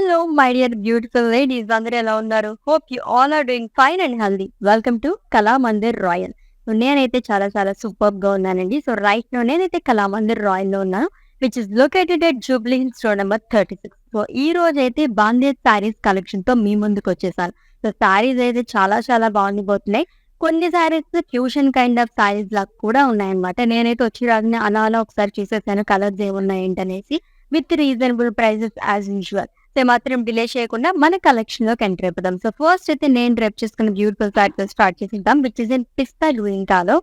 Hello my dear beautiful ladies, అందరూ ఎలా ఉన్నారు? Hope you all are doing fine and healthy. Welcome to Kalamandir Royal. నేనైతే చాలా చాలా సూపర్‌గా ఉన్నానండి. రైట్ నౌ నేనైతే కళామందిర్ రాయల్‌లో ఉన్నాను. Which is located at Jubilee hills road number 36. ఈ రోజైతే బాందేజ్ శారీస్ కలెక్షన్‌తో మీ ముందుకొచ్చేసాను. శారీస్ అయితే చాలా చాలా బాగుండిపోతున్నాయి. కొన్ని saris fusion kind of saris లాగా కూడా ఉన్నాయన్నమాట. నేనైతే వచ్చి రాగానే అలా అలా ఒకసారి చూసేసాను కలర్స్ ఏమున్నాయి ఏంటనేసి. With reasonable prices as usual. మాత్రం డిలే చేయకుండా మన కలెక్షన్ లోకి ఎంటర్ అయిపోదాం. ఫస్ట్ అయితే నేను డ్రెప్ చేసుకున్న బ్యూటిఫుల్ ఫ్యాక్ట్ స్టార్ట్ చేసిద్దాం, which is in pista green colour.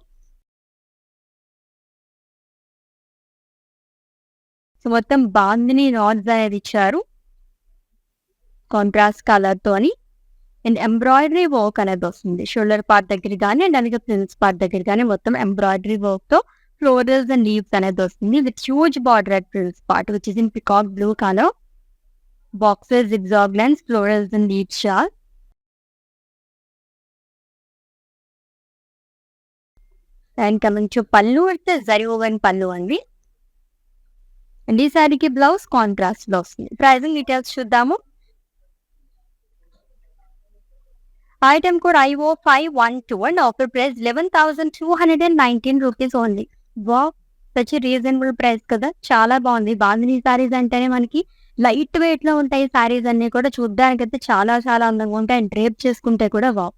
మొత్తం బాందిని నాట్స్ అనేది ఇచ్చారు కాంట్రాస్ట్ కలర్ తోని. అండ్ ఎంబ్రాయిడరీ వర్క్ అనేది వస్తుంది షోల్డర్ పార్ట్ దగ్గర కానీ అండ్ అలాగే ప్రిన్స్ పార్ట్ దగ్గర కానీ మొత్తం ఎంబ్రాయిడరీ వర్క్ తో ఫ్లోరల్స్ అండ్ లీవ్స్ అనేది వస్తుంది with huge border at prince part which is in peacock blue colour. Boxes, zigzag lines, florals and leaf shawl. And coming to pallu, it's a zari woven pallu అండి. And ఈ సారీకి blouse contrast లో వస్తుంది. Pricing details చూద్దాము. Item code IO512 and offer price 11,219 rupees only. Wow, such reasonable price కదా, చాలా బాగుంది. బాందిని సారీస్ అంటేనే మనకి లైట్ వెయిట్ లో ఉంటాయి. సారీస్ అన్ని కూడా చూడడానికి అయితే చాలా చాలా అందంగా ఉంటాయి. అండ్ డ్రేప్ చేసుకుంటే కూడా వావ్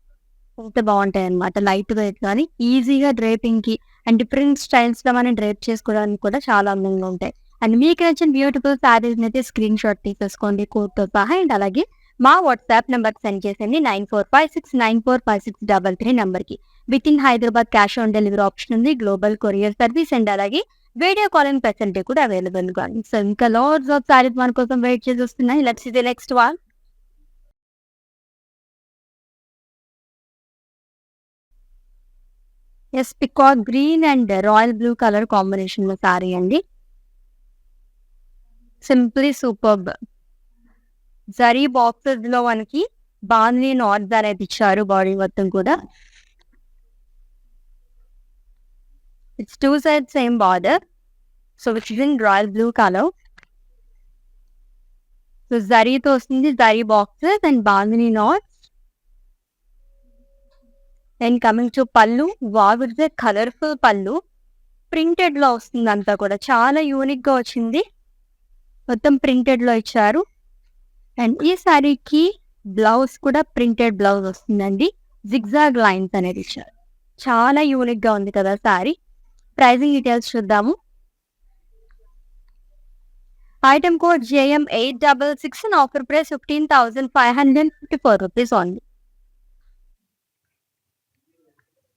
ఎంత బాగుంటాయి అనమాట. లైట్ వెయిట్ కానీ ఈజీగా డ్రేపింగ్ కి అండ్ డిఫరెంట్ స్టైల్స్ లో మనం డ్రేప్ చేసుకోవడానికి కూడా చాలా అందంగా ఉంటాయి. అండ్ మీకు నచ్చిన బ్యూటిఫుల్ సారీస్ అయితే స్క్రీన్ షాట్ తీసేసుకోండి కోడ్ తో సహా. అండ్ అలాగే మా వాట్సాప్ నెంబర్ సెండ్ చేసేయండి 9456945633 నెంబర్ కి. With in Hyderabad cash on delivery option ఉంది, గ్లోబల్ కొరియర్ సర్వీస్ అండ్ అలాగే వీడియో కాలింగ్ ఫెసిలిటీ కూడా అవైలబుల్ గా ఉంది. సో ఇంకా లాట్స్ ఆఫ్ సారీస్ మన కోసం వెయిట్ చేసి వస్తున్నాయి. Let's see the next one. Yes, peacock green and royal blue colour combination లో సారీ అండి. Simply superb. జరీ బాక్సెస్ లో మనకి బాందిని నాట్స్ అనేది ఇచ్చారు బాడీ మొత్తం కూడా. It's two side same border. So which is in royal blue colour. So జరీతో వస్తుంది, zari boxes and bandhani knots. And coming to pallu, wow it's a colourful pallu. Printed లో వస్తుంది అంతా కూడా, చాలా యూనిక్ గా వచ్చింది. మొత్తం ప్రింటెడ్ లో ఇచ్చారు. అండ్ ఈ సారీకి బ్లౌజ్ కూడా ప్రింటెడ్ బ్లౌజ్ వస్తుందండి. జిగ్జాగ్ లైన్స్ అనేది ఇచ్చారు. చాలా యూనిక్ గా ఉంది కదా సారీ. ప్రైజింగ్ డీటెయిల్స్ చూద్దాము. Item code JM866 and offer price 15,554 rupees only.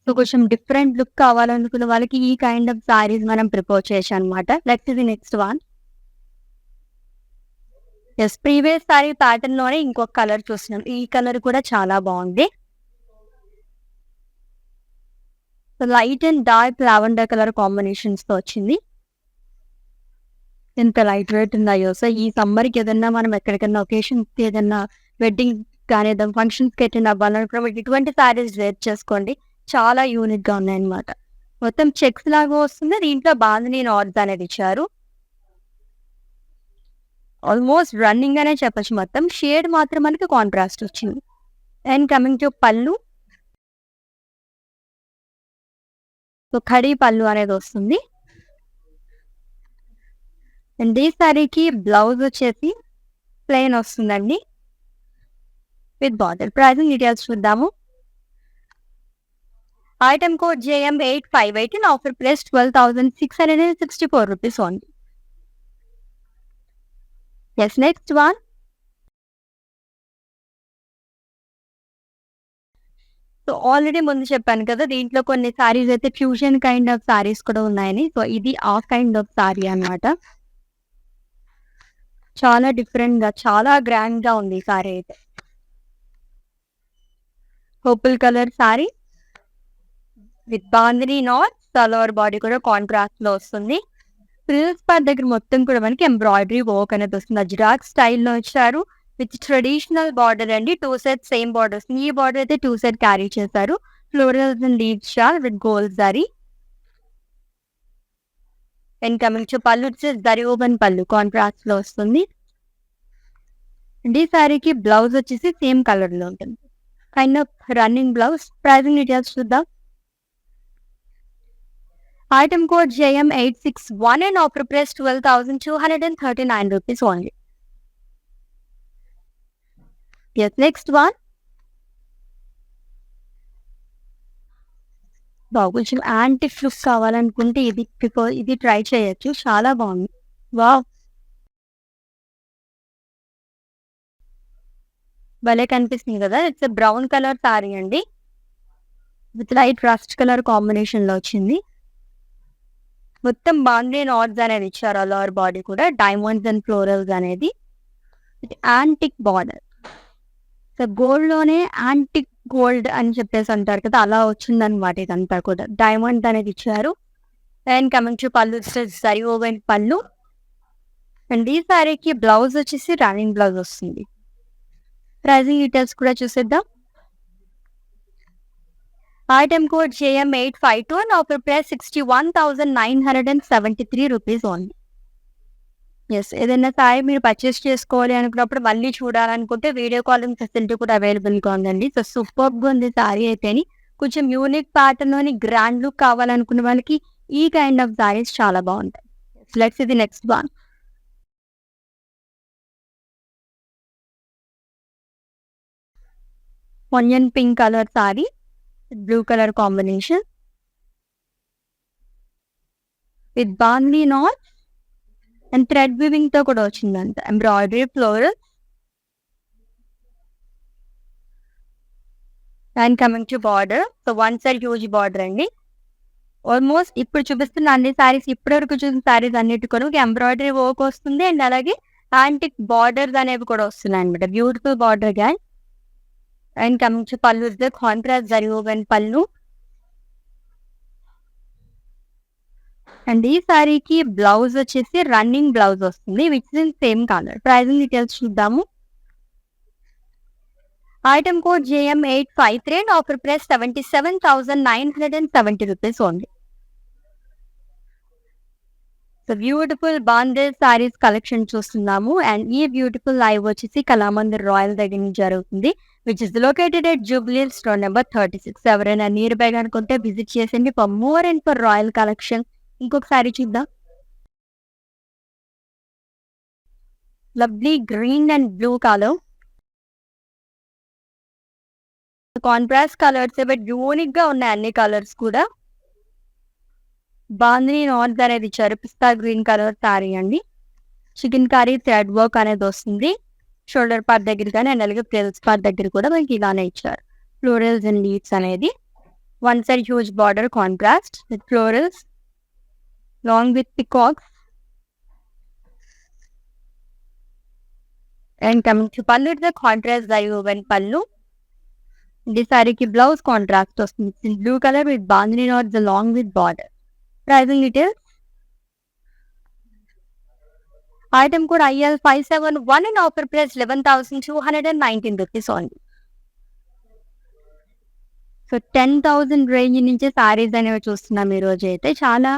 So కొంచెం డిఫరెంట్ లుక్ కావాలనుకున్న వాళ్ళకి ఈ కైండ్ ఆఫ్ సారీస్ మనం ప్రిపేర్ చేయొచ్చు అనమాట. Let's the next one. Yes, previous sari pattern లోనే ఇంకొక కలర్ చూస్తున్నాం. ఈ కలర్ కూడా చాలా బాగుంది. Light and dark lavender colour combinations తో వచ్చింది. ఎంత లైట్ వెయిట్ ఉన్నాయో. సో ఈ సమ్మర్ కి ఏదన్నా మనం ఎక్కడికన్నా ఒకేషన్స్ కి ఏదన్నా వెడ్డింగ్ కానీ ఏదైనా ఫంక్షన్స్ కి ఎటెండ్ అవ్వాలనుకున్న ఇటువంటి సారీస్ వేర్ చేసుకోండి. చాలా యూనిక్ గా ఉన్నాయన్నమాట. మొత్తం చెక్స్ లాగా వస్తుంది. దీంట్లో బాందిని నాట్స్ అనేది ఇచ్చారు. ఆల్మోస్ట్ రన్నింగ్ అనే చెప్పచ్చు. మొత్తం షేడ్ మాత్రం మనకి కాంట్రాస్ట్ వచ్చింది. అండ్ కమింగ్ టు పళ్ళు, సో ఖడీ పళ్ళు అనేది వస్తుంది. అండ్ ఈ సారీకి బ్లౌజ్ వచ్చేసి ప్లెయిన్ వస్తుందండి విత్ బార్డర్. ప్రైజింగ్ డీటెయిల్స్ చూద్దాము. Item code JM858 and offer price 12,664 rupees only. Yes, next one. So already ముందు చెప్పాను కదా, దీంట్లో కొన్ని సారీస్ అయితే ఫ్యూజన్ కైండ్ ఆఫ్ సారీస్ కూడా ఉన్నాయని. సో ఇది ఆ కైండ్ ఆఫ్ సారీ అన్నమాట. చాలా డిఫరెంట్ గా, చాలా గ్రాండ్ గా ఉంది ఈ సారీ అయితే. Purple colour sari with bandhani knots. సలోవర్ బాడీ కూడా కాంట్రాస్ట్ లో వస్తుంది. ప్రిల్స్ పార్ట్ దగ్గర మొత్తం కూడా మనకి ఎంబ్రాయిడరీ వర్క్ అనేది వస్తుంది. అజ్రాక్ స్టైల్లో ఇచ్చారు విత్ ట్రెడిషనల్ బార్డర్ అండి. టూ సెట్ సేమ్ బార్డర్ వస్తుంది. ఈ బార్డర్ అయితే టూ సెట్ క్యారీ చేశారు. Florals and leave shawl with gold zari. And coming to pallu, zari open పళ్ళు కాంట్రాస్ట్ లో వస్తుంది. అండ్ ఈ శారీకి బ్లౌజ్ వచ్చేసి సేమ్ కలర్ లో ఉంటుంది. Kind of running blouse. Pricing details చూద్దాం. Item code JM861 and offer price 12,239 rupees only. Yes, next one. కొంచెం యాంటిక్ లుక్ కావాలనుకుంటే ఇది ట్రై చేయొచ్చు. చాలా బాగుంది. వావ్! భలే కనిపిస్తుంది కదా! ఇట్స్ బ్రౌన్ కలర్ సారీ అండి. With light rust colour combination లో వచ్చింది. మొత్తం బాండ్రీ నాట్స్ అనేది ఇచ్చారు. లోవర్ బాడీ కూడా డైమండ్స్ అండ్ ఫ్లోరల్స్ అనేది. Antique border. సో గోల్డ్ లోనే యాంటిక్ గోల్డ్ అని చెప్పేసి అంటారు కదా, అలా వచ్చిందనమాట ఇదంతా కూడా. డైమండ్ అనేది ఇచ్చారు. అండ్ కమింగ్ టు పళ్ళు, సరి ఓవెన్ పళ్ళు. అండ్ ఈ సారీకి బ్లౌజ్ వచ్చేసి రన్నింగ్ బ్లౌజ్ వస్తుంది. ప్రైజింగ్ డీటెయిల్స్ కూడా చూసేద్దాం. Item code JM852 and offer price 61,973 rupees only. Yes, ఏదైనా సారీ మీరు పర్చేస్ చేసుకోవాలి అనుకున్నప్పుడు మళ్ళీ చూడాలనుకుంటే వీడియో కాలింగ్ ఫెసిలిటీ కూడా అవైలబుల్గా ఉందండి. సో సూపర్గా ఉంది సారీ అయితేని. కొంచెం యూనిక్ ప్యాటర్న్లోని గ్రాండ్ లుక్ కావాలనుకున్న వాళ్ళకి ఈ కైండ్ ఆఫ్ సారీస్ చాలా బాగుంటాయి. లెట్స్ ఇది next one. Onion pink colour sari, blue colour combination with bandhani knot and thread weaving తో కూడా వచ్చిందంట. Embroidery, floral. And coming to border, so one side huge border అండి. ఆల్మోస్ట్ ఇప్పుడు చూపిస్తున్న అన్ని సారీస్, ఇప్పటి వరకు చూసిన సారీస్ అన్నిటి కూడా ఎంబ్రాయిడరీ వర్క్ వస్తుంది. అండ్ అలాగే యాంటిక్ బార్డర్స్ అనేవి కూడా వస్తున్నాయి అనమాట. బ్యూటిఫుల్ బార్డర్ గ్యాన్. And coming to pallu, contrast జరిగిన పళ్ళు. అండ్ ఈ సారీకి బ్లౌజ్ వచ్చేసి రన్నింగ్ బ్లౌజ్ వస్తుంది, which is in same colour. Pricing details చూద్దాము. Item code JM853 and offer price 77,970 rupees only. So beautiful బాండెడ్ సారీస్ కలెక్షన్ చూస్తున్నాము. అండ్ ఈ బ్యూటిఫుల్ లైవ్ వచ్చేసి కళామందిర్ రాయల్ దగ్గర నుంచి జరుగుతుంది, which is located at Jubilee store number 36. ఎవరైనా నియర్ బై అనుకుంటే విజిట్ చేసండి for more and for royal collection. ఇంకొకసారి చూద్దాం. Lovely green and blue colour, contrast colours, but unique గా ఉన్నాయి అన్ని కలర్స్ కూడా. బాందిని నాట్స్ అనేది ఇచ్చారు. పిస్తా గ్రీన్ కలర్ సారీ అండి. చికెన్ కర్రీ థ్రెడ్ వర్క్ అనేది వస్తుంది షోల్డర్ పార్ట్ దగ్గర కానీ, అండ్ అలాగే ఫ్రిల్స్ పార్ట్ దగ్గర కూడా మనకి ఇలానే ఇచ్చారు. ఫ్లోరల్స్ అండ్ లీవ్స్ అనేది. One side huge border contrast with florals long with peacocks. And coming to pallu, it's contrast జరిగిన పళ్ళు. ఈ సారీకి బ్లౌజ్ కాంట్రాస్ట్ వస్తుంది, blue colour with bandhani knots long with border. Pricing details. Item code IL571 and offer price 11,219 rupees only. So 10,000 range నుంచి సారీస్ అనేవి చూస్తున్నాం ఈ రోజు అయితే. చాలా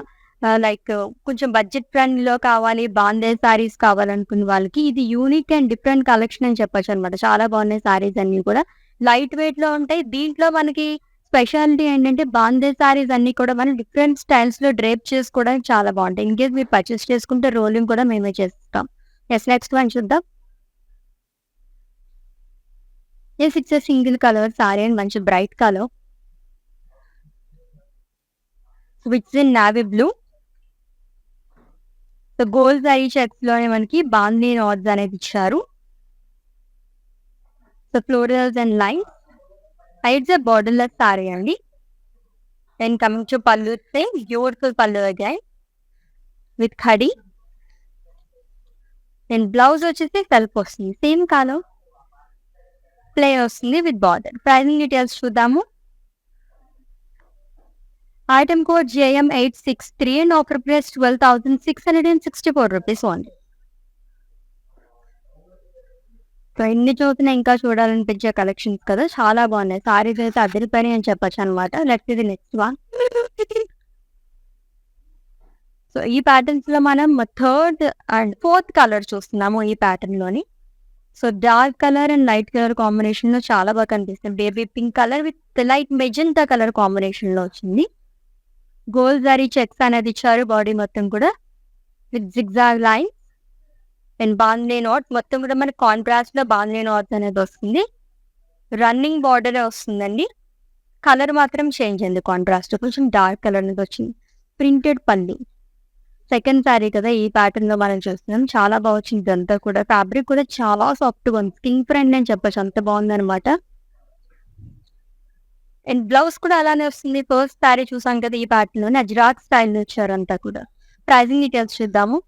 లైక్ కొంచెం బడ్జెట్ ఫ్రెండ్లీలో కావాలి, బాందే సారీస్ కావాలనుకున్న వాళ్ళకి ఇది యూనిక్ అండ్ డిఫరెంట్ కలెక్షన్ అని చెప్పొచ్చు అనమాట. చాలా బాగున్నాయి సారీస్ అన్ని కూడా. లైట్ వెయిట్ లో ఉంటాయి. దీంట్లో మనకి స్పెషాలిటీ ఏంటంటే బాందే సారీస్ అన్ని కూడా మనం డిఫరెంట్ స్టైల్స్ లో డ్రేప్ చేసుకోవడానికి చాలా బాగుంటాయి. ఇన్ కేస్ మీరు పర్చేస్ చేసుకుంటే రోలింగ్ కూడా మేమే చేస్తాం. ఎస్, నెక్స్ట్ వన్ చూద్దాం. Yes, it's single colour sari and మంచి bright colour which in navy blue. So gold zari checks లోనే మనకి బాందీ నాట్స్ అనేది ఇచ్చారు. So florals and lines. It's a borderless sari అండి. And coming to pallu, beautiful pallu again with ఖడీ. అండ్ blouse వచ్చేసి సెల్ఫ్ వస్తుంది, సేమ్ కలర్ ప్లే వస్తుంది విత్ బార్డర్. ప్రైజింగ్ డీటెయిల్స్ చూద్దాము. Item code JM863 and offer price 12,664 rupees only. So ఎన్ని చూసినా ఇంకా చూడాలనిపించే కలెక్షన్స్ కదా, చాలా బాగున్నాయి సారీస్ అయితే. అదిరిపోయి అని చెప్పొచ్చు అనమాట. నెక్స్ట్ ఇది నెక్స్ట్ వన్. సో ఈ ప్యాటర్న్స్ లో మనం థర్డ్ అండ్ ఫోర్త్ కలర్ చూస్తున్నాము ఈ ప్యాటర్న్ లోని. So dark colour and light colour combination లో చాలా బాగా కనిపిస్తుంది. Baby pink colour with light magenta colour combination లో వచ్చింది. గోల్డ్ జరీ చెక్స్ అనేది ఇచ్చారు బాడీ మొత్తం కూడా with zigzag line and bandhani knot మొత్తం కూడా మనకి కాంట్రాస్ట్ లో బాంద్నీ నాట్స్ అనేది వస్తుంది. రన్నింగ్ బార్డర్ వస్తుందండి. కలర్ మాత్రం చేంజ్ అయింది, కాంట్రాస్ట్ కొంచెం డార్క్ కలర్ అనేది వచ్చింది. ప్రింటెడ్ పల్లి. సెకండ్ శారీ కదా ఈ ప్యాటర్న్ లో మనం చూస్తున్నాం. చాలా బాగా వచ్చింది ఇదంతా కూడా. ఫ్యాబ్రిక్ కూడా చాలా సాఫ్ట్ గా ఉంది, స్కిన్ ఫ్రెండ్ అని చెప్పొచ్చు, అంత బాగుంది అనమాట. అండ్ బ్లౌజ్ కూడా అలానే వస్తుంది. ఫస్ట్ శారీ చూసాం కదా ఈ ప్యాటర్న్ లోనే అజ్రాక్ స్టైల్ ఇచ్చారు అంతా కూడా. ప్రైజింగ్ డీటెయిల్స్ చూద్దాము.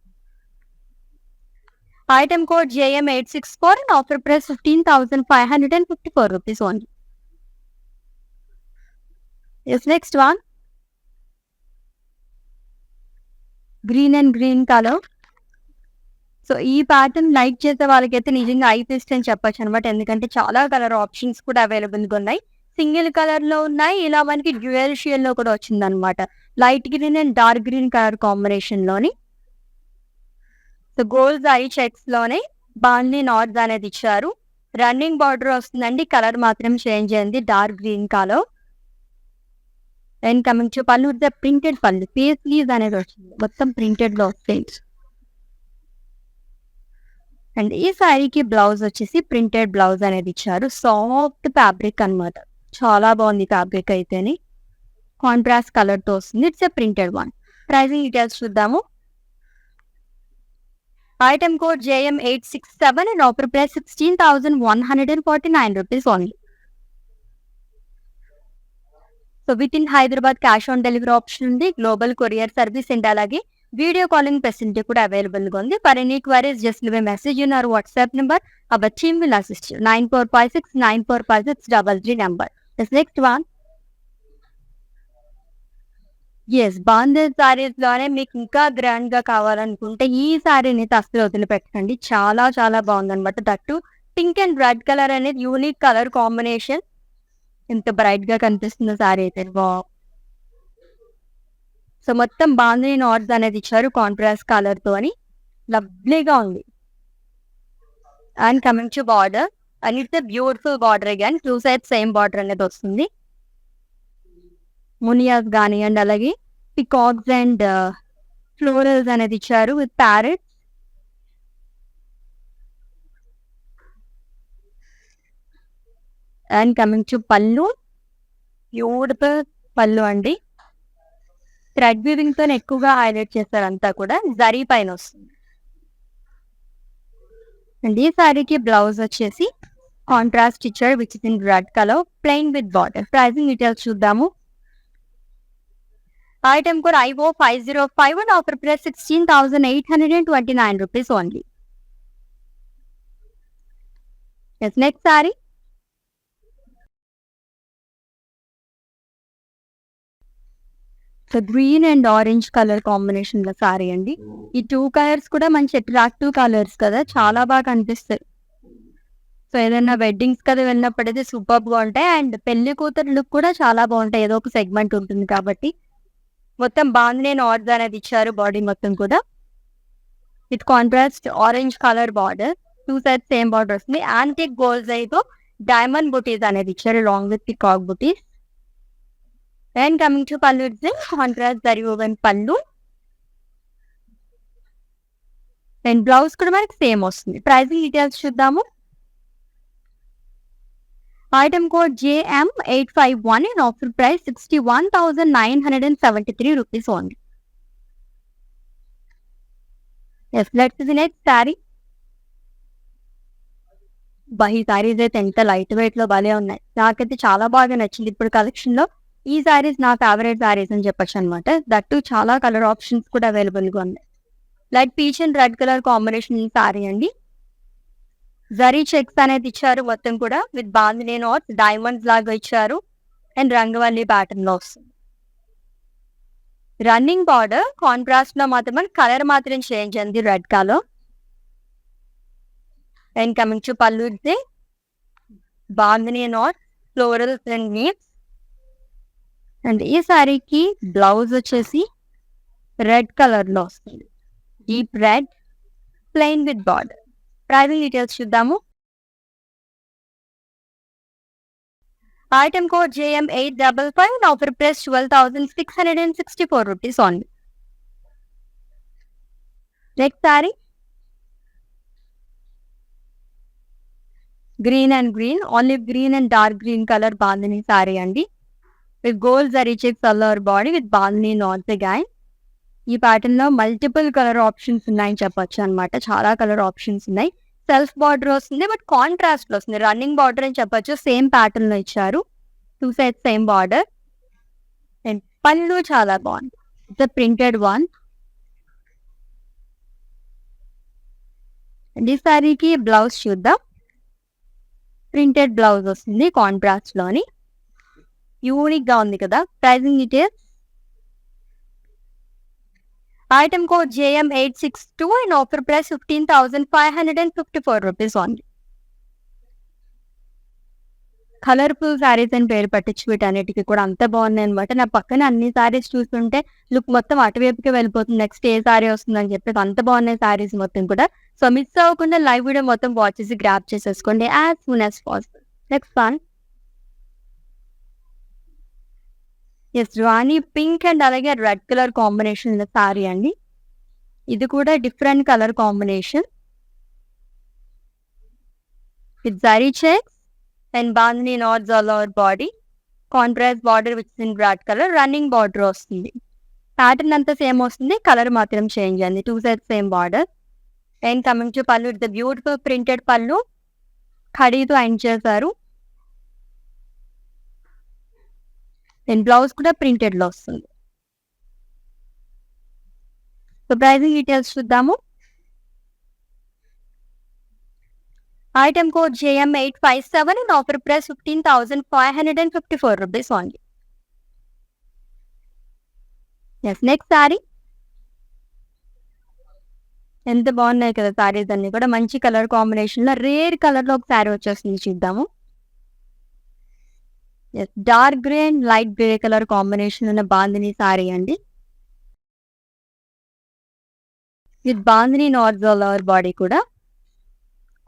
Item code JM864 and offer price 15,554 rupees only. Yes, next one. Green and green colour. So ఈ ప్యాటర్న్ లైక్ చేసే వాళ్ళకైతే నిజంగా ఐ ఫెస్ట్ అని చెప్పొచ్చు అనమాట. ఎందుకంటే చాలా కలర్ ఆప్షన్స్ కూడా అవైలబుల్గా ఉన్నాయి. సింగిల్ కలర్ లో ఉన్నాయి, ఇలా మనకి డ్యూయల్ షేడ్ లో కూడా వచ్చింది అనమాట. Light green and dark green colour combination లోని. సో గోల్డ్ ఐ చెక్స్ లోనే బాండ్లీ నాట్స్ అనేది ఇచ్చారు. రన్నింగ్ బార్డర్ వస్తుందండి. కలర్ మాత్రం చేంజ్ అయింది, dark green colour. And coming to pallu, printed పళ్ళు, ఫేస్ లీవ్స్ అనేది వచ్చింది, మొత్తం ప్రింటెడ్ లో వస్తాయి. అండ్ ఈ శారీకి బ్లౌజ్ వచ్చేసి ప్రింటెడ్ బ్లౌజ్ అనేది ఇచ్చారు. సాఫ్ట్ ఫ్యాబ్రిక్ అనమాట, చాలా బాగుంది ఫ్యాబ్రిక్ అయితేని. కాంట్రాస్ట్ కలర్ తో వస్తుంది. It's a printed one. Pricing details చూద్దాము. Item code JM867 and offer price 16,149 rupees only. So with in Hyderabad cash on delivery option ఉంది. గ్లోబల్ కొరియర్ సర్వీస్ అండ్ అలాగే వీడియో కాలింగ్ ఫెసిలిటీ కూడా available గా ఉంది. For any queries just leave a message in our WhatsApp number. Our team will assist you. 9456945633 number. Next one. Yes, bandhej saris లోనే మీకు ఇంకా grand గా కావాలనుకుంటే ఈ సారీని అయితే అస్సలు వదిలిపెట్టండి. చాలా చాలా బాగుంది అనమాట. That pink and red colour అనేది యూనిక్ కలర్ కాంబినేషన్. ఎంత బ్రైట్ గా కనిపిస్తుంది సారీ అయితే. సో మొత్తం బాంధనీ నాట్స్ అనేది ఇచ్చారు కాంట్రాస్ట్ కలర్ తో అని. లవ్లీగా ఉంది. And coming to border, and it's beautiful border again. Two sides same border అనేది వస్తుంది. మునియాస్ గానీ అండ్ అలాగే పికాక్స్ అండ్ ఫ్లోరల్స్ అనేది ఇచ్చారు with parrots. And coming to pallu, beautiful పళ్ళు అండి. థ్రెడ్ వీవింగ్ తో ఎక్కువగా హైలైట్ చేస్తారు, అంతా కూడా జరీ పైన వస్తుంది. అండ్ ఈ సారీకి బ్లౌజ్ వచ్చేసి కాంట్రాస్ట్ ఇచ్చారు which is in red colour, plain with border. Pricing details చూద్దాము. Item code IO505 and offer price 16,829 rupees only. Yes, next saree. So green and orange colour combination లో సారీ అండి. ఈ టూ కలర్స్ కూడా మంచి attractive colours కదా, చాలా బాగా కనిపిస్తాయి. సో ఏదైనా వెడ్డింగ్స్ కదా వెళ్ళినప్పుడైతే సూపర్ గా ఉంటాయి. అండ్ పెళ్లి కూతురు లుక్ కూడా చాలా బాగుంటాయి, ఏదో ఒక సెగ్మెంట్ ఉంటుంది కాబట్టి. మొత్తం బాంధనీ నాట్స్ అనేది ఇచ్చారు బాడీ మొత్తం కూడా with contrast orange colour border. Two sides same border వస్తుంది. యాంటిక్ గోల్డ్ అయితే డైమండ్ బుటీస్ అనేది ఇచ్చారు long with peacock buttis. And coming to pallu, contrast zari woven pallu. And blouse కూడా మనకి సేమ్ వస్తుంది. ప్రైజింగ్ డీటెయిల్స్ చూద్దాము. Item code JM851 and offer price 61,973 rupees only. Yes, let's see the next saree. ఈ సారీస్ అయితే ఎంత లైట్ వెయిట్ లో భలే ఉన్నాయి. నాకైతే చాలా బాగా నచ్చింది ఇప్పుడు కలెక్షన్ లో. ఈ సారీస్ నా ఫేవరెట్ సారీస్ అని చెప్పొచ్చు అనమాట. దట్టు చాలా కలర్ ఆప్షన్స్ కూడా అవైలబుల్ గా ఉన్నాయి. Light peach and red colour combination ఈ సారీ అండి. జరీ చెక్స్ అనేది ఇచ్చారు మొత్తం కూడా విత్ బాంధనీ నాట్స్, డైమండ్స్ లాగా ఇచ్చారు. అండ్ రంగవల్లి ప్యాటర్న్ లో వస్తుంది. రన్నింగ్ బార్డర్ కాంట్రాస్ట్ లో మాత్రం కలర్ మాత్రం చేంజ్ అయింది, red colour. And coming to pallu, bandhani knots, florals and leaves. And ఈ సారీకి బ్లౌజ్ వచ్చేసి రెడ్ కలర్ లో వస్తుంది, deep red, plain with border. Pricing details చూద్దాము. Item code JM855 and offer price 12,664 rupees only. Next saree, green and green, olive green and dark green color bandhani saree andi. With gold zari checks all over body with bandhani knots again. ఈ pattern లో multiple colour options ఉన్నాయని చెప్పొచ్చు అనమాట. చాలా colour options ఉన్నాయి. Self border వస్తుంది, but contrast లో వస్తుంది. రన్నింగ్ బార్డర్ అని చెప్పొచ్చు. సేమ్ ప్యాటర్న్ లో ఇచ్చారు, 2 sides సేమ్ బార్డర్. అండ్ పళ్ళు చాలా బాగుంది, ఇట్స్ ప్రింటెడ్ వన్. అండ్ ఈ సారీకి బ్లౌజ్ చూద్దాం. ప్రింటెడ్ బ్లౌజ్ వస్తుంది కాంట్రాస్ట్ లోని. యూనిక్ గా ఉంది కదా. Pricing details, item code JM862 and offer price 15,554 rupees only. Colourful saris అని పేరు పట్టించి వీటన్నిటికీ కూడా అంత బాగున్నాయి అనమాట. నా పక్కన అన్ని శారీస్ చూస్తుంటే లుక్ మొత్తం అటువైపుకి వెళ్ళిపోతుంది. నెక్స్ట్ ఏ శారీ వస్తుందని చెప్పేసి అంత బాగున్నాయి శారీస్ మొత్తం కూడా. సో మిస్ అవ్వకుండా లైవ్ వీడియో మొత్తం వాచ్ చేసి గ్రాప్ చేసేసుకోండి as soon as possible. Next one, yes, rani pink and అలాగే రెడ్ కలర్ కాంబినేషన్ సారీ అండి. ఇది కూడా different colour combination with zari checks and bandhani knots all over body. Contrast border with in red colour, running border వస్తుంది. Pattern అంతా same వస్తుంది, colour మాత్రం change అయింది. 2 sides same border. And coming to pallu, it's beautiful printed పళ్ళు, ఖడీతో end చేశారు. And blouse కూడా printed లో వస్తుంది. సో ప్రైజింగ్ డీటెయిల్స్ చూద్దాము. Item code JM857 and offer price 15,554 rupees only. Yes, next saree. ఎంత బాగున్నాయి కదా సారీస్ అన్ని కూడా. మంచి కలర్ కాంబినేషన్ లో రేర్ కలర్ లో ఒక సారీ వచ్చేస్తుంది, చూద్దాము. Dark grey and light grey colour combination ఉన్న బాంధనీ సారీ అండి. With bandhani knots all over body కూడా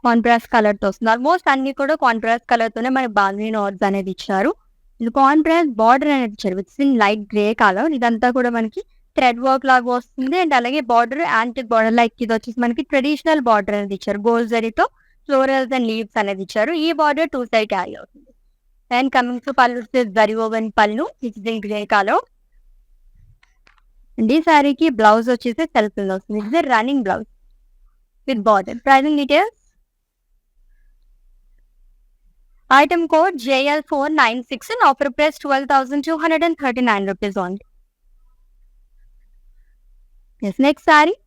కాంట్రాస్ట్ కలర్ తో వస్తుంది. ఆల్మోస్ట్ అన్ని కూడా కాంట్రాస్ట్ కలర్ తోనే మనకి బాంధనీ నాట్స్ అనేది ఇచ్చారు. ఇది కాంట్రాస్ట్ బార్డర్ అనేది ఇచ్చారు with in light grey colour. ఇదంతా కూడా మనకి థ్రెడ్ వర్క్ లాగా వస్తుంది. అండ్ అలాగే బార్డర్ యాంటిక్ బార్డర్ లైక్ ఇది వచ్చేసి మనకి ట్రెడిషనల్ బార్డర్ అనేది ఇచ్చారు. గోల్డ్ జరీతో ఫ్లోరల్స్ అండ్ లీవ్స్ అనేది ఇచ్చారు. ఈ బార్డర్ 2 side క్యారీ అవుతుంది. And coming to pallu, zari woven pallu, it's in grey colour. And ఈ సారీకి బ్లౌజ్ వచ్చేసి సెల్ఫ్ లో వస్తుంది. It's running blouse with border. Pricing details, item code JL496 and offer price 12,239 rupees only. Yes, next saree.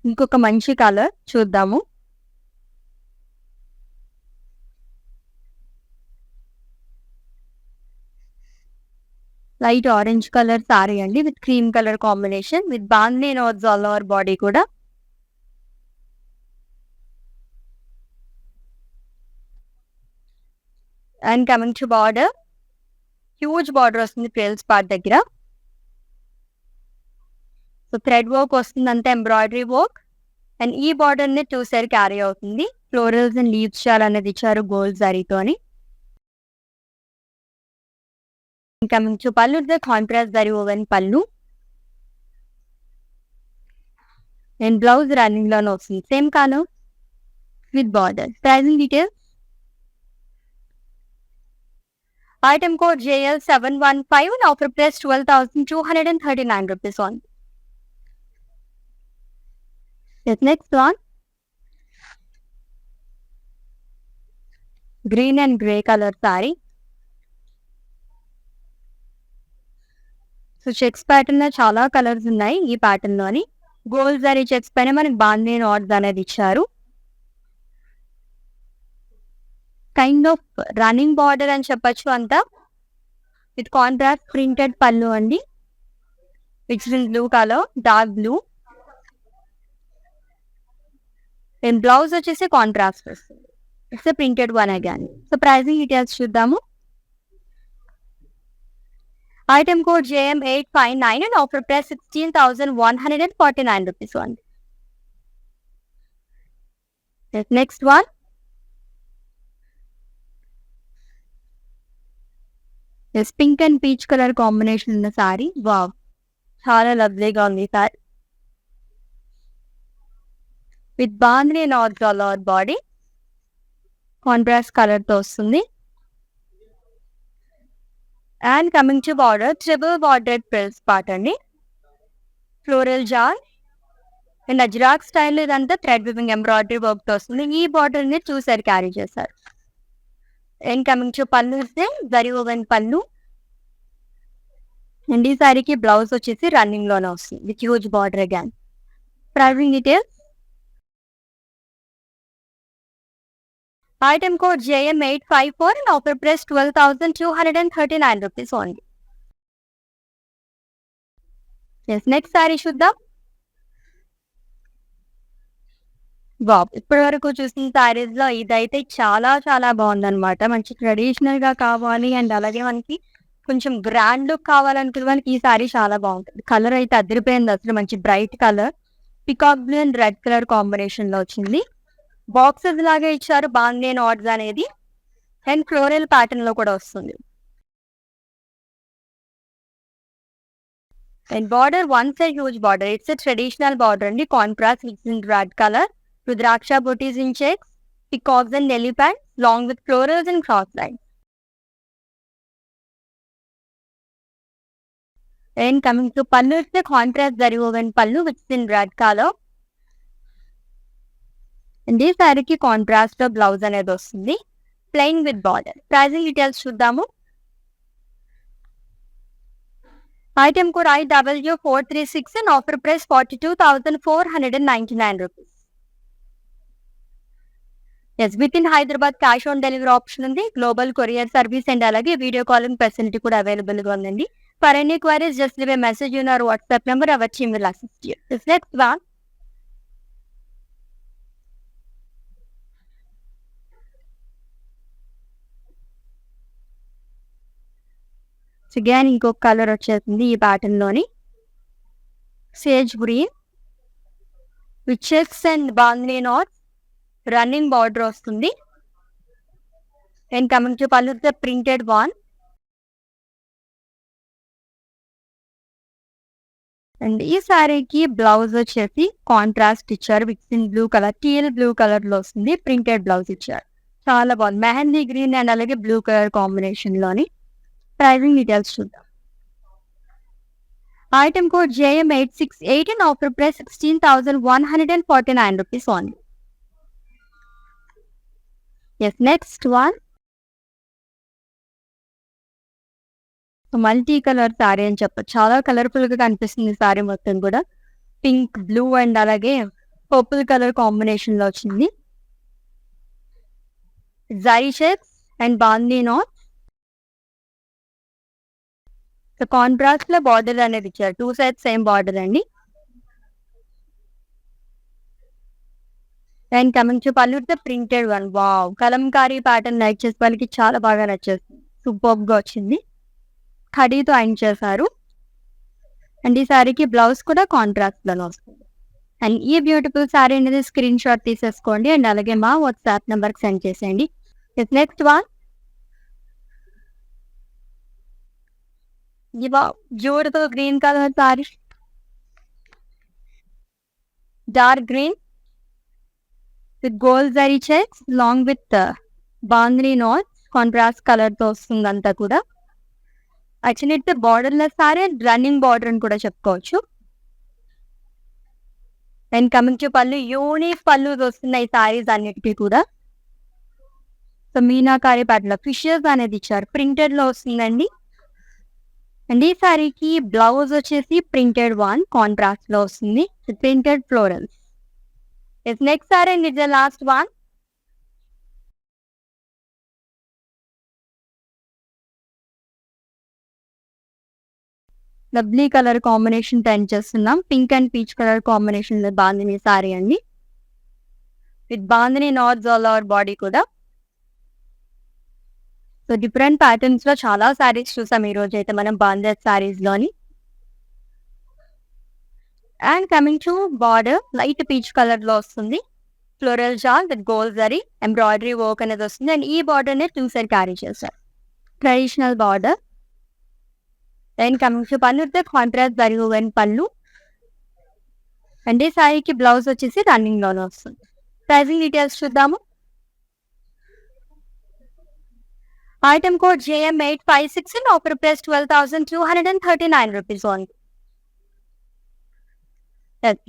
ఇంకొక మంచి colour చూద్దాము. Light orange colour sari అండి with cream colour combination with bandhani knots all over body కూడా. And coming to border, huge border వస్తుంది ట్వెల్స్ part దగ్గర. So thread work వస్తుంది, అంతా ఎంబ్రాయిడరీ వర్క్. అండ్ ఈ బార్డర్ ని 2 side క్యారీ అవుతుంది. ఫ్లోరల్స్ అండ్ లీవ్స్ షాల్ అనేది ఇచ్చారు గోల్డ్ జరీతోని. Coming to pallu, contrast zari woven pallu. And blouse running లోనే వస్తుంది, same colour with border. Pricing details, item code JL715 and offer price 12,239 rupees only. Yes, next one, green and grey colour sorry. So checks pattern లో చాలా colours ఉన్నాయి. ఈ pattern లోని gold zari checks పైన మనకి bandhani NATS అనేది ఇచ్చారు. కైండ్ ఆఫ్ రన్నింగ్ బార్డర్ అని చెప్పొచ్చు అంతా. విత్ కాంట్రాస్ట్ ప్రింటెడ్ పళ్ళు అండి, which in blue colour, dark blue. And blouse వచ్చేసి కాంట్రాస్ట్ వస్తుంది. It's printed one again. So pricing details చూద్దాము. Item code JM859 and offer price 16,149 rupees only. Next one pink and peach colour combination ఉన్న sari. Wow, చాలా లవ్లీగా ఉంది sari. With bandhani knot all body contrast colour తో వస్తుంది. And coming to border, triple border ప్రిల్స్ part అండి. Floral జార్ అండ్ అజ్రాక్ స్టైల్ ఇదంతా థ్రెడ్ వివింగ్ ఎంబ్రాయిడరీ వర్క్ తో వస్తుంది. ఈ బార్డర్ ని చూసారు క్యారీ చేశారు. అండ్ కమింగ్ టు పళ్ళు ఇస్తే జరీ ఓవెన్ పళ్ళు. అండ్ ఈ సారీకి బ్లౌజ్ వచ్చేసి రన్నింగ్ లోనే వస్తుంది with huge border again. Pricing details, item code JM854 and offer price 12,239 rupees only. Yes, next saree చూద్దాం. బాబ్, ఇప్పటి వరకు చూసిన సారీస్ లో ఇదైతే చాలా చాలా బాగుందన్నమాట. మంచి ట్రెడిషనల్ గా కావాలి అండ్ అలాగే మనకి కొంచెం గ్రాండ్ లుక్ కావాలనుకునే వాళ్ళకి ఈ సారీ చాలా బాగుంటుంది. కలర్ అయితే అదిరిపోయింది అసలు. మంచి bright colour, peacock blue and red colour combination లో వచ్చింది. బాక్సెస్ లాగా ఇచ్చారు బాందే నాట్స్ అనేది. అండ్ ఫ్లోరల్ ప్యాటర్న్ లో కూడా వస్తుంది. And border one side huge border, it's traditional border అండి. Contrast with in red colour, rudraksha బూటీస్ in checks, peacocks and elephants long with florals and cross lines. And coming to pallu ఇస్తే contrast zari woven pallu with in red colour. And ఈ సారీకి contrast లో blouse అనేది వస్తుంది plain with border. Pricing details చూద్దాము. Item code IW436 and offer price 42,499 rupees. Yes, with in Hyderabad cash on delivery option ఉంది. Global courier service and అలాగే video calling facility కూడా available గా ఉందండి. For any queries just leave a message in our WhatsApp number. Our team will assist you. Next one, again ఇంకొక colour వచ్చేసింది ఈ pattern లోని. Sage green with checks and బాంద్నీ NATS, running border వస్తుంది. And coming to pallu printed one. And ఈ సారీకి blouse వచ్చేసి contrast ఇచ్చారు with in blue colour, teal blue colour లో వస్తుంది. ప్రింటెడ్ బ్లౌజ్ ఇచ్చారు, చాలా బాగుంది. మెహందీ గ్రీన్ అండ్ అలాగే బ్లూ కలర్ కాంబినేషన్ లోని. ప్రైజింగ్ డీటెయిల్స్ చూద్దాం. Item code JM868 and offer price 16,149 rupees only. Yes, next one. Multi colour sari అని చెప్పచ్చు. చాలా కలర్ఫుల్ గా కనిపిస్తుంది సారీ మొత్తం కూడా. పింక్, బ్లూ అండ్ అలాగే పర్పుల్ కలర్ కాంబినేషన్ లో వచ్చింది. Zari shapes and bandhani knots. Contrast లో బార్డర్ అనేది ఇచ్చారు, టూ సైడ్స్ సేమ్ బార్డర్ అండి. And coming to pallu printed one. Wow, kalamkari pattern like చేసే వాళ్ళకి చాలా బాగా నచ్చేస్తుంది. సూపర్ గా వచ్చింది. ఖడీతో అయిన్ చేశారు. అండ్ ఈ సారీకి బ్లౌజ్ కూడా కాంట్రాస్ట్ లో వస్తుంది. అండ్ ఈ బ్యూటిఫుల్ సారీ అనేది స్క్రీన్ షాట్ తీసేసుకోండి అండ్ అలాగే మా వాట్సాప్ నెంబర్ కి సెండ్ చేసేయండి. Next one, beautiful green colour sari, dark green with gold zari checks long with bandhani knots, contrast colour తో వస్తుంది అంతా కూడా. Actually it borderless sari and running border అని కూడా చెప్పుకోవచ్చు. And coming to pallu, unique pallu వస్తున్నాయి సారీస్ అన్నిటికీ కూడా. సో మీనాకారి ప్యాటర్న్ ఫిషెస్ అనేది ఇచ్చారు, ప్రింటెడ్ లో వస్తుందండి. అండ్ ఈ సారీకి బ్లౌజ్ వచ్చేసి ప్రింటెడ్ వన్, కాంట్రాస్ట్ లో వస్తుంది printed florals. Next sari and it's the last one. Lovely colour combination టెన్ చేస్తున్నాం. Pink and peach colour combination bandhani sari అండి with bandhani knots all over body కూడా. సో డిఫరెంట్ ప్యాటర్న్స్ లో చాలా సారీస్ చూసాం ఈ రోజు అయితే మనం బాందేజ్ సారీస్ లోని. And coming to border light peach colour లో వస్తుంది. ఫ్లోరల్ షాల్ with gold zari embroidery work అనేది వస్తుంది. అండ్ ఈ బార్డర్ ని 2 సైడ్ క్యారీ చేస్తారు. Traditional border. Then coming to pallu with contrast zari woven pallu. And ఈ సారీకి బ్లౌజ్ వచ్చేసి రన్నింగ్ లోనే వస్తుంది. ప్రైజింగ్ డీటెయిల్స్ చూద్దాము. Item code JM856 and offer price 12,239 rupees only.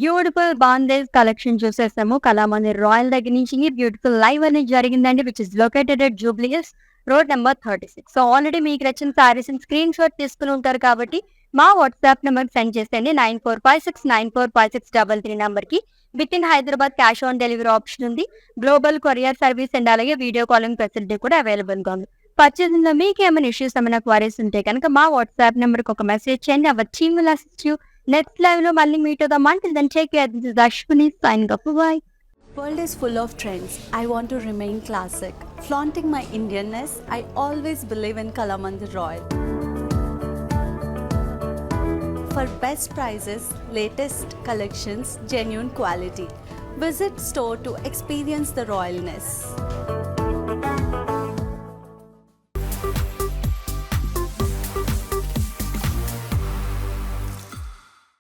Beautiful bandhej collection చూసేస్తాము. కళామందిర్ రాయల్ దగ్గర నుంచి ఈ బ్యూటిఫుల్ లైవ్ అనేది జరిగిందండి, which is located at Jubilee hills road number 36. So already మీకు నచ్చిన సారీస్ స్క్రీన్ షాట్ తీసుకుని ఉంటారు కాబట్టి మా వాట్సాప్ నెంబర్ సెండ్ చేసేయండి. 9456945633 నెంబర్కి. With in Hyderabad cash on delivery option ఉంది. గ్లోబల్ కొరియర్ సర్వీస్ అండ్ అలాగే వీడియో కాలింగ్ ఫెసిలిటీ కూడా అవైలబుల్గా ఉంది. పర్చేసింగ్ లో మీకు ఏమైనా ఇష్యూస్ ఏమైనా క్వరీస్ ఉంటే కనుక మా వాట్సాప్ నెంబర్కి ఒక మెసేజ్ చేయండి. Hour team will assist you. Next live లో మళ్ళీ మీట్ అవుదాం. Until then, take care. This is Ashwini signing off. Bye. World is full of trends. I want to remain classic. Flaunting my Indianness, I always believe in Kalamandir Royal. For best prices, latest collections, genuine quality. Visit store to experience the royalness.